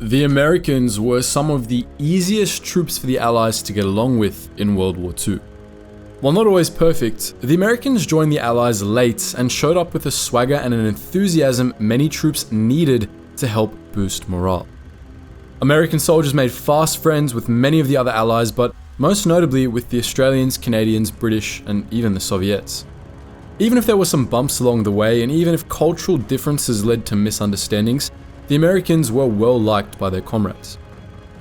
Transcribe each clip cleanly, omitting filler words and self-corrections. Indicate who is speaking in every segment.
Speaker 1: The Americans were some of the easiest troops for the Allies to get along with in World War II. While not always perfect, the Americans joined the Allies late and showed up with a swagger and an enthusiasm many troops needed to help boost morale. American soldiers made fast friends with many of the other Allies, but most notably with the Australians, Canadians, British, and even the Soviets. Even if there were some bumps along the way, and even if cultural differences led to misunderstandings, the Americans were well liked by their comrades.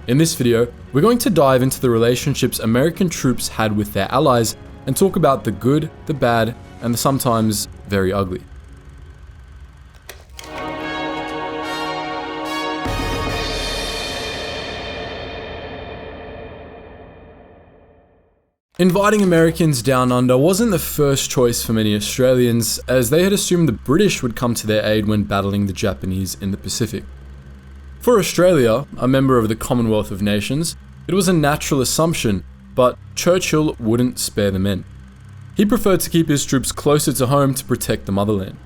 Speaker 1: In this video, we're going to dive into the relationships American troops had with their allies and talk about the good, the bad, and the sometimes very ugly. Inviting Americans down under wasn't the first choice for many Australians, as they had assumed the British would come to their aid when battling the Japanese in the Pacific. For Australia, a member of the Commonwealth of Nations, it was a natural assumption, but Churchill wouldn't spare the men. He preferred to keep his troops closer to home to protect the motherland.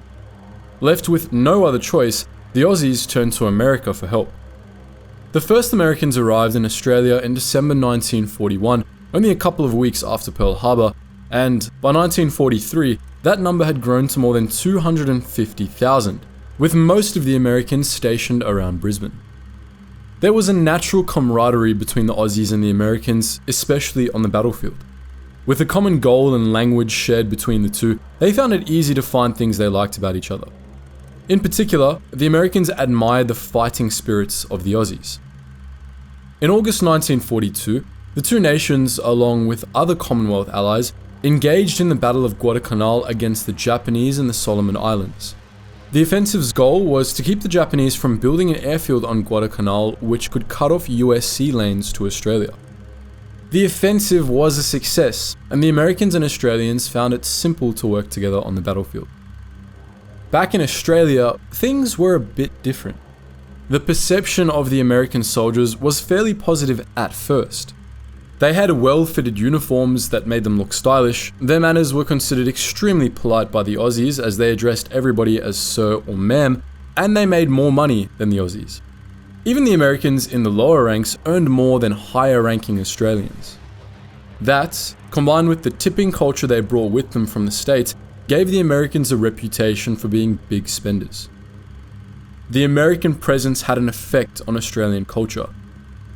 Speaker 1: Left with no other choice, the Aussies turned to America for help. The first Americans arrived in Australia in December 1941, only a couple of weeks after Pearl Harbor, and by 1943, that number had grown to more than 250,000, with most of the Americans stationed around Brisbane. There was a natural camaraderie between the Aussies and the Americans, especially on the battlefield. With a common goal and language shared between the two, they found it easy to find things they liked about each other. In particular, the Americans admired the fighting spirits of the Aussies. In August 1942, the two nations, along with other Commonwealth allies, engaged in the Battle of Guadalcanal against the Japanese in the Solomon Islands. The offensive's goal was to keep the Japanese from building an airfield on Guadalcanal which could cut off US sea lanes to Australia. The offensive was a success, and the Americans and Australians found it simple to work together on the battlefield. Back in Australia, things were a bit different. The perception of the American soldiers was fairly positive at first. They had well-fitted uniforms that made them look stylish, their manners were considered extremely polite by the Aussies as they addressed everybody as sir or ma'am, and they made more money than the Aussies. Even the Americans in the lower ranks earned more than higher-ranking Australians. That, combined with the tipping culture they brought with them from the States, gave the Americans a reputation for being big spenders. The American presence had an effect on Australian culture.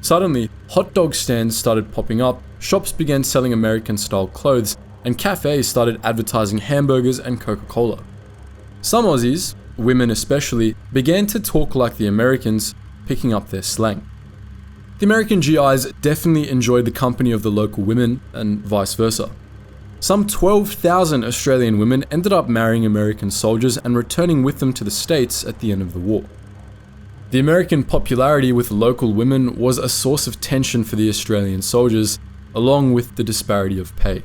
Speaker 1: Suddenly, hot dog stands started popping up, shops began selling American-style clothes, and cafes started advertising hamburgers and Coca-Cola. Some Aussies, women especially, began to talk like the Americans, picking up their slang. The American GIs definitely enjoyed the company of the local women, and vice versa. Some 12,000 Australian women ended up marrying American soldiers and returning with them to the States at the end of the war. The American popularity with local women was a source of tension for the Australian soldiers, along with the disparity of pay.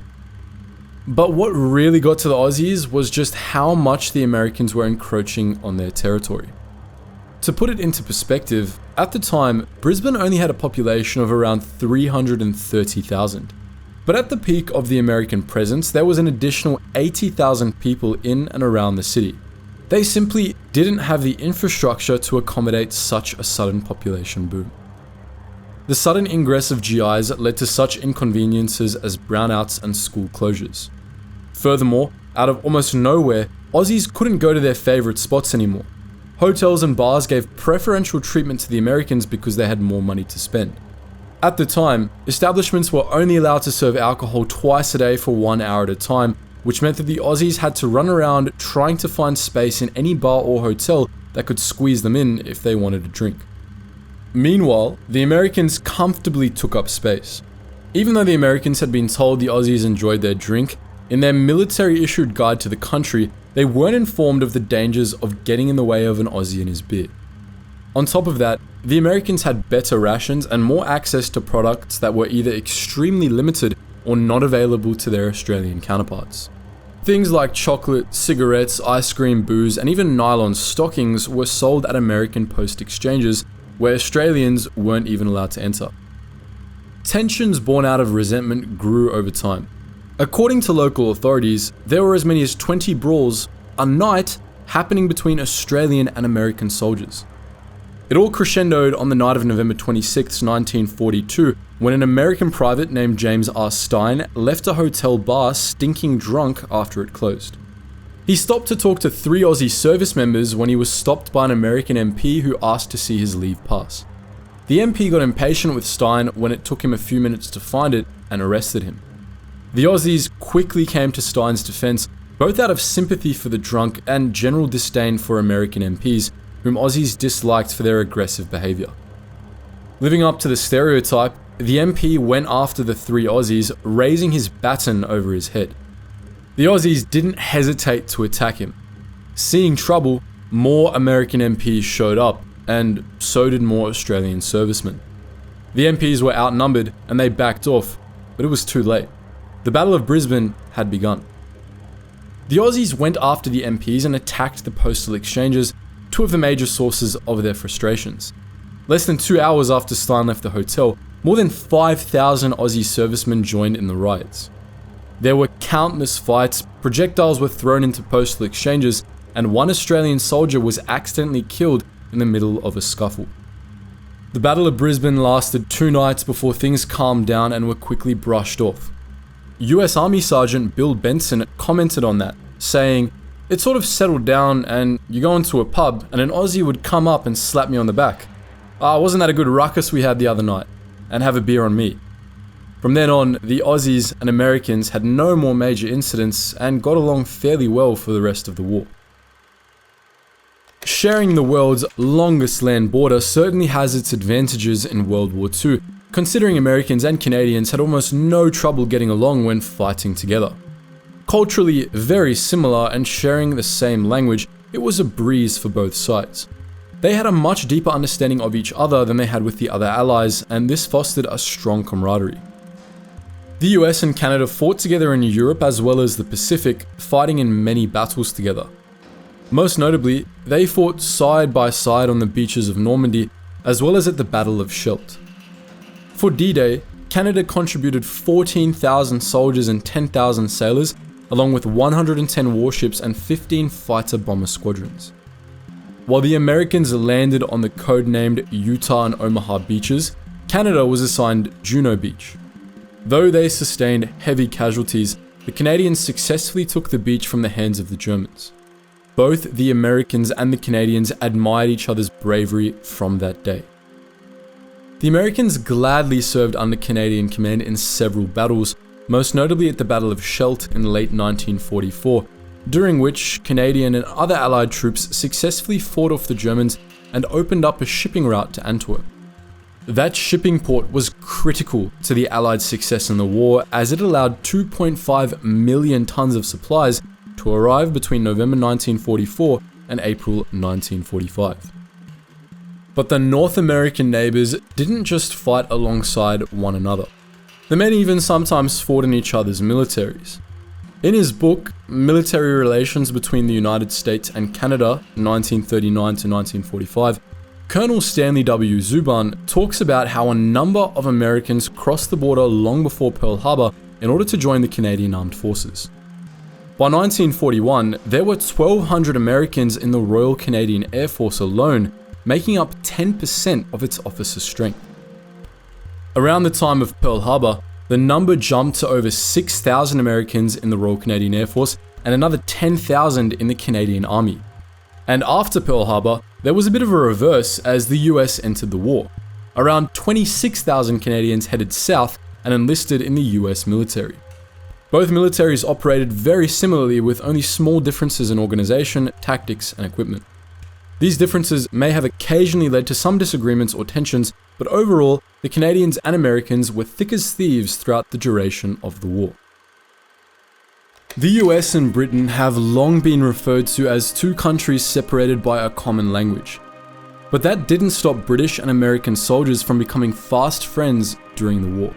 Speaker 1: But what really got to the Aussies was just how much the Americans were encroaching on their territory. To put it into perspective, at the time, Brisbane only had a population of around 330,000. But at the peak of the American presence, there was an additional 80,000 people in and around the city. They simply didn't have the infrastructure to accommodate such a sudden population boom. The sudden ingress of GIs led to such inconveniences as brownouts and school closures. Furthermore, out of almost nowhere, Aussies couldn't go to their favorite spots anymore. Hotels and bars gave preferential treatment to the Americans because they had more money to spend. At the time, establishments were only allowed to serve alcohol twice a day for 1 hour at a time, which meant that the Aussies had to run around trying to find space in any bar or hotel that could squeeze them in if they wanted a drink. Meanwhile, the Americans comfortably took up space. Even though the Americans had been told the Aussies enjoyed their drink, in their military-issued guide to the country, they weren't informed of the dangers of getting in the way of an Aussie and his beer. On top of that, the Americans had better rations and more access to products that were either extremely limited or not available to their Australian counterparts. Things like chocolate, cigarettes, ice cream, booze, and even nylon stockings were sold at American post exchanges where Australians weren't even allowed to enter. Tensions born out of resentment grew over time. According to local authorities, there were as many as 20 brawls a night happening between Australian and American soldiers. It all crescendoed on the night of November 26, 1942, when an American private named James R. Stein left a hotel bar stinking drunk after it closed. He stopped to talk to 3 Aussie service members when he was stopped by an American MP who asked to see his leave pass. The MP got impatient with Stein when it took him a few minutes to find it and arrested him. The Aussies quickly came to Stein's defense, both out of sympathy for the drunk and general disdain for American MPs, whom Aussies disliked for their aggressive behaviour. Living up to the stereotype, the MP went after the 3 Aussies, raising his baton over his head. The Aussies didn't hesitate to attack him. Seeing trouble, more American MPs showed up, and so did more Australian servicemen. The MPs were outnumbered and they backed off, but it was too late. The Battle of Brisbane had begun. The Aussies went after the MPs and attacked the postal exchanges, 2 of the major sources of their frustrations. Less than 2 hours after Stein left the hotel, more than 5,000 Aussie servicemen joined in the riots. There were countless fights, projectiles were thrown into postal exchanges, and 1 Australian soldier was accidentally killed in the middle of a scuffle. The Battle of Brisbane lasted 2 nights before things calmed down and were quickly brushed off. US Army Sergeant Bill Benson commented on that, saying, "It sort of settled down and you go into a pub and an Aussie would come up and slap me on the back. Wasn't that a good ruckus we had the other night? And have a beer on me." From then on, the Aussies and Americans had no more major incidents and got along fairly well for the rest of the war. Sharing the world's longest land border certainly has its advantages in World War II, considering Americans and Canadians had almost no trouble getting along when fighting together. Culturally very similar and sharing the same language, it was a breeze for both sides. They had a much deeper understanding of each other than they had with the other allies, and this fostered a strong camaraderie. The US and Canada fought together in Europe as well as the Pacific, fighting in many battles together. Most notably, they fought side by side on the beaches of Normandy, as well as at the Battle of Scheldt. For D-Day, Canada contributed 14,000 soldiers and 10,000 sailors, along with 110 warships and 15 fighter bomber squadrons. While the Americans landed on the code-named Utah and Omaha beaches, Canada was assigned Juno Beach. Though they sustained heavy casualties, the Canadians successfully took the beach from the hands of the Germans. Both the Americans and the Canadians admired each other's bravery from that day. The Americans gladly served under Canadian command in several battles, most notably at the Battle of Scheldt in late 1944, during which Canadian and other Allied troops successfully fought off the Germans and opened up a shipping route to Antwerp. That shipping port was critical to the Allied success in the war, as it allowed 2.5 million tons of supplies to arrive between November 1944 and April 1945. But the North American neighbors didn't just fight alongside one another. The men even sometimes fought in each other's militaries. In his book, Military Relations Between the United States and Canada, 1939 to 1945, Colonel Stanley W. Zuban talks about how a number of Americans crossed the border long before Pearl Harbor in order to join the Canadian Armed Forces. By 1941, there were 1,200 Americans in the Royal Canadian Air Force alone, making up 10% of its officer strength. Around the time of Pearl Harbor, the number jumped to over 6,000 Americans in the Royal Canadian Air Force and another 10,000 in the Canadian Army. And after Pearl Harbor, there was a bit of a reverse as the US entered the war. Around 26,000 Canadians headed south and enlisted in the US military. Both militaries operated very similarly, with only small differences in organization, tactics, and equipment. These differences may have occasionally led to some disagreements or tensions, but overall, the Canadians and Americans were thick as thieves throughout the duration of the war. The US and Britain have long been referred to as 2 countries separated by a common language. But that didn't stop British and American soldiers from becoming fast friends during the war.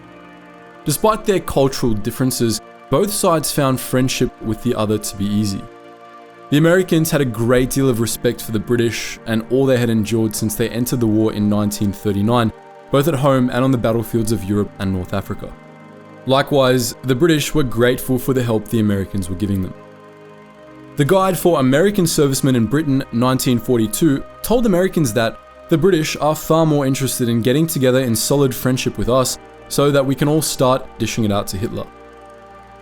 Speaker 1: Despite their cultural differences, both sides found friendship with the other to be easy. The Americans had a great deal of respect for the British and all they had endured since they entered the war in 1939, both at home and on the battlefields of Europe and North Africa. Likewise, the British were grateful for the help the Americans were giving them. The Guide for American Servicemen in Britain, 1942, told Americans that The British are far more interested in getting together in solid friendship with us so that we can all start dishing it out to Hitler.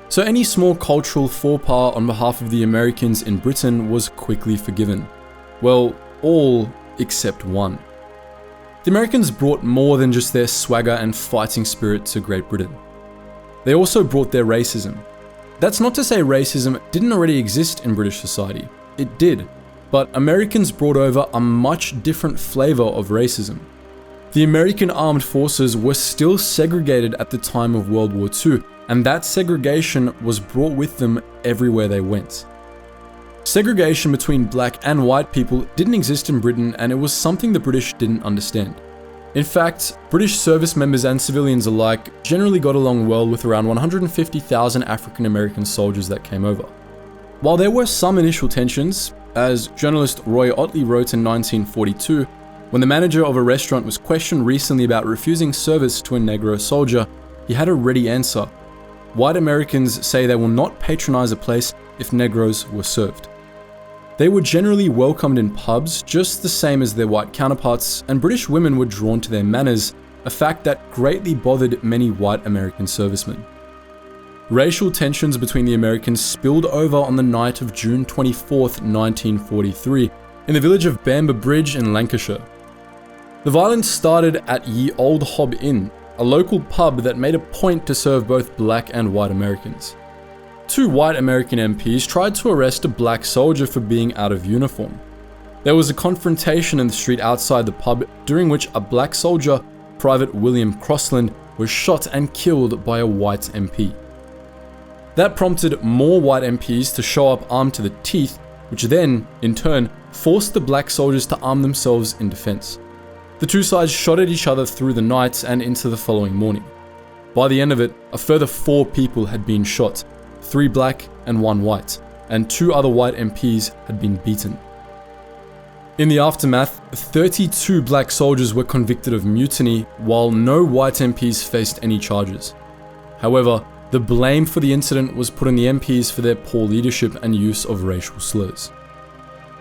Speaker 1: So any small cultural faux pas on behalf of the Americans in Britain was quickly forgiven. Well, all except one. The Americans brought more than just their swagger and fighting spirit to Great Britain. They also brought their racism. That's not to say racism didn't already exist in British society. It did. But Americans brought over a much different flavor of racism. The American armed forces were still segregated at the time of World War II, and that segregation was brought with them everywhere they went. Segregation between black and white people didn't exist in Britain, and it was something the British didn't understand. In fact, British service members and civilians alike generally got along well with around 150,000 African American soldiers that came over. While there were some initial tensions, as journalist Roy Otley wrote in 1942, when the manager of a restaurant was questioned recently about refusing service to a Negro soldier, he had a ready answer. White Americans say they will not patronize a place if Negroes were served. They were generally welcomed in pubs just the same as their white counterparts, and British women were drawn to their manners, a fact that greatly bothered many white American servicemen. Racial tensions between the Americans spilled over on the night of June 24, 1943, in the village of Bamber Bridge in Lancashire. The violence started at Ye Old Hob Inn, a local pub that made a point to serve both black and white Americans. Two white American MPs tried to arrest a black soldier for being out of uniform. There was a confrontation in the street outside the pub, during which a black soldier, Private William Crossland, was shot and killed by a white MP. That prompted more white MPs to show up armed to the teeth, which then, in turn, forced the black soldiers to arm themselves in defense. The two sides shot at each other through the night and into the following morning. By the end of it, a further 4 people had been shot, 3 black and 1 white, and 2 other white MPs had been beaten. In the aftermath, 32 black soldiers were convicted of mutiny, while no white MPs faced any charges. However, the blame for the incident was put on the MPs for their poor leadership and use of racial slurs.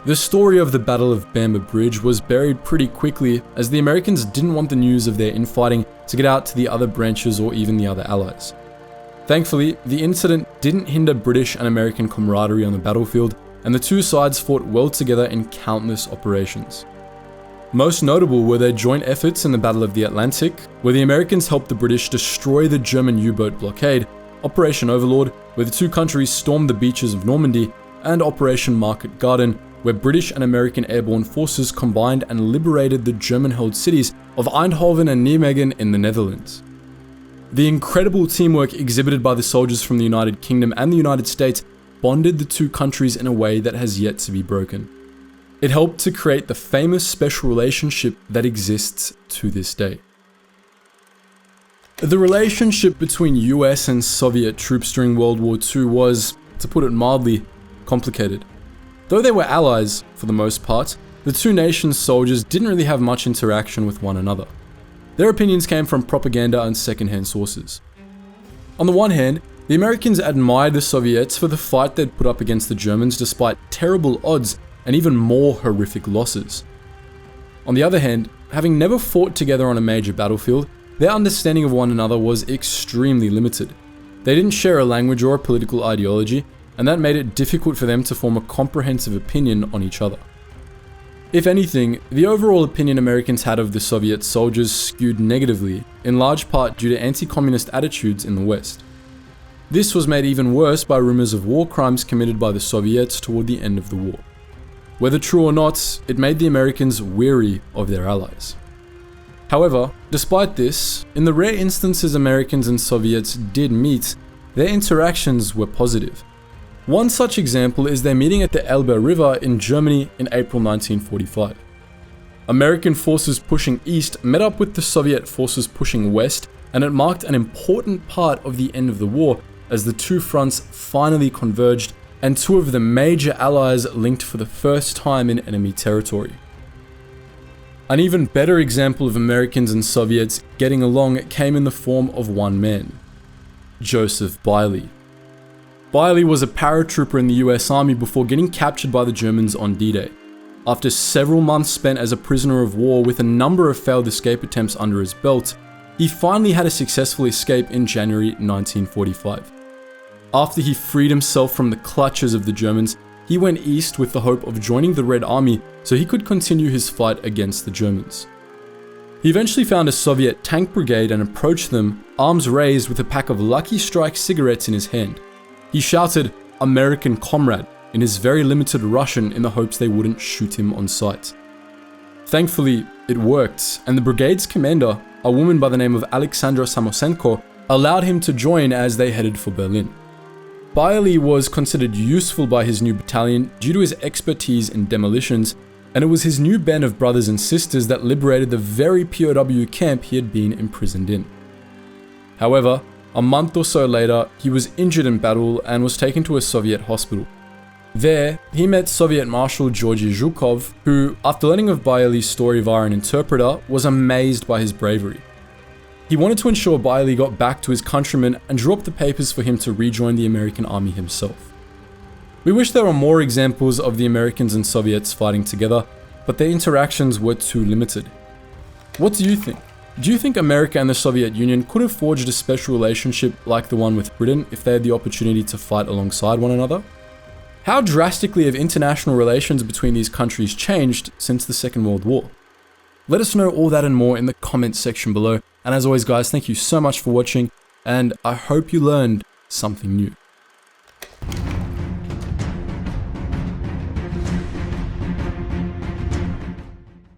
Speaker 1: The story of the Battle of Bamber Bridge was buried pretty quickly, as the Americans didn't want the news of their infighting to get out to the other branches or even the other allies. Thankfully, the incident didn't hinder British and American camaraderie on the battlefield, and the two sides fought well together in countless operations. Most notable were their joint efforts in the Battle of the Atlantic, where the Americans helped the British destroy the German U-boat blockade, Operation Overlord, where the two countries stormed the beaches of Normandy, and Operation Market Garden, where British and American airborne forces combined and liberated the German-held cities of Eindhoven and Nijmegen in the Netherlands. The incredible teamwork exhibited by the soldiers from the United Kingdom and the United States bonded the two countries in a way that has yet to be broken. It helped to create the famous special relationship that exists to this day. The relationship between US and Soviet troops during World War II was, to put it mildly, complicated. Though they were allies, for the most part, the two nations' soldiers didn't really have much interaction with one another. Their opinions came from propaganda and secondhand sources. On the one hand, the Americans admired the Soviets for the fight they'd put up against the Germans despite terrible odds and even more horrific losses. On the other hand, having never fought together on a major battlefield, their understanding of one another was extremely limited. They didn't share a language or a political ideology, and that made it difficult for them to form a comprehensive opinion on each other. If anything, the overall opinion Americans had of the Soviet soldiers skewed negatively, in large part due to anti-communist attitudes in the West. This was made even worse by rumors of war crimes committed by the Soviets toward the end of the war. Whether true or not, it made the Americans weary of their allies. However, despite this, in the rare instances Americans and Soviets did meet, their interactions were positive. One such example is their meeting at the Elbe River in Germany in April 1945. American forces pushing east met up with the Soviet forces pushing west, and it marked an important part of the end of the war as the two fronts finally converged and two of the major allies linked for the first time in enemy territory. An even better example of Americans and Soviets getting along came in the form of one man, Joseph Biley. Biley was a paratrooper in the US Army before getting captured by the Germans on D-Day. After several months spent as a prisoner of war with a number of failed escape attempts under his belt, he finally had a successful escape in January 1945. After he freed himself from the clutches of the Germans, he went east with the hope of joining the Red Army so he could continue his fight against the Germans. He eventually found a Soviet tank brigade and approached them, arms raised with a pack of Lucky Strike cigarettes in his hand. He shouted, "American comrade," in his very limited Russian in the hopes they wouldn't shoot him on sight. Thankfully, it worked, and the brigade's commander, a woman by the name of Alexandra Samosenko, allowed him to join as they headed for Berlin. Byerly was considered useful by his new battalion due to his expertise in demolitions, and it was his new band of brothers and sisters that liberated the very POW camp he had been imprisoned in. However, a month or so later, he was injured in battle and was taken to a Soviet hospital. There, he met Soviet Marshal Georgy Zhukov, who, after learning of Byerly's story via an interpreter, was amazed by his bravery. He wanted to ensure Byerly got back to his countrymen and drew up the papers for him to rejoin the American army himself. We wish there were more examples of the Americans and Soviets fighting together, but their interactions were too limited. What do you think? Do you think America and the Soviet Union could have forged a special relationship like the one with Britain if they had the opportunity to fight alongside one another? How drastically have international relations between these countries changed since the Second World War? Let us know all that and more in the comments section below. And as always guys, thank you so much for watching, and I hope you learned something new.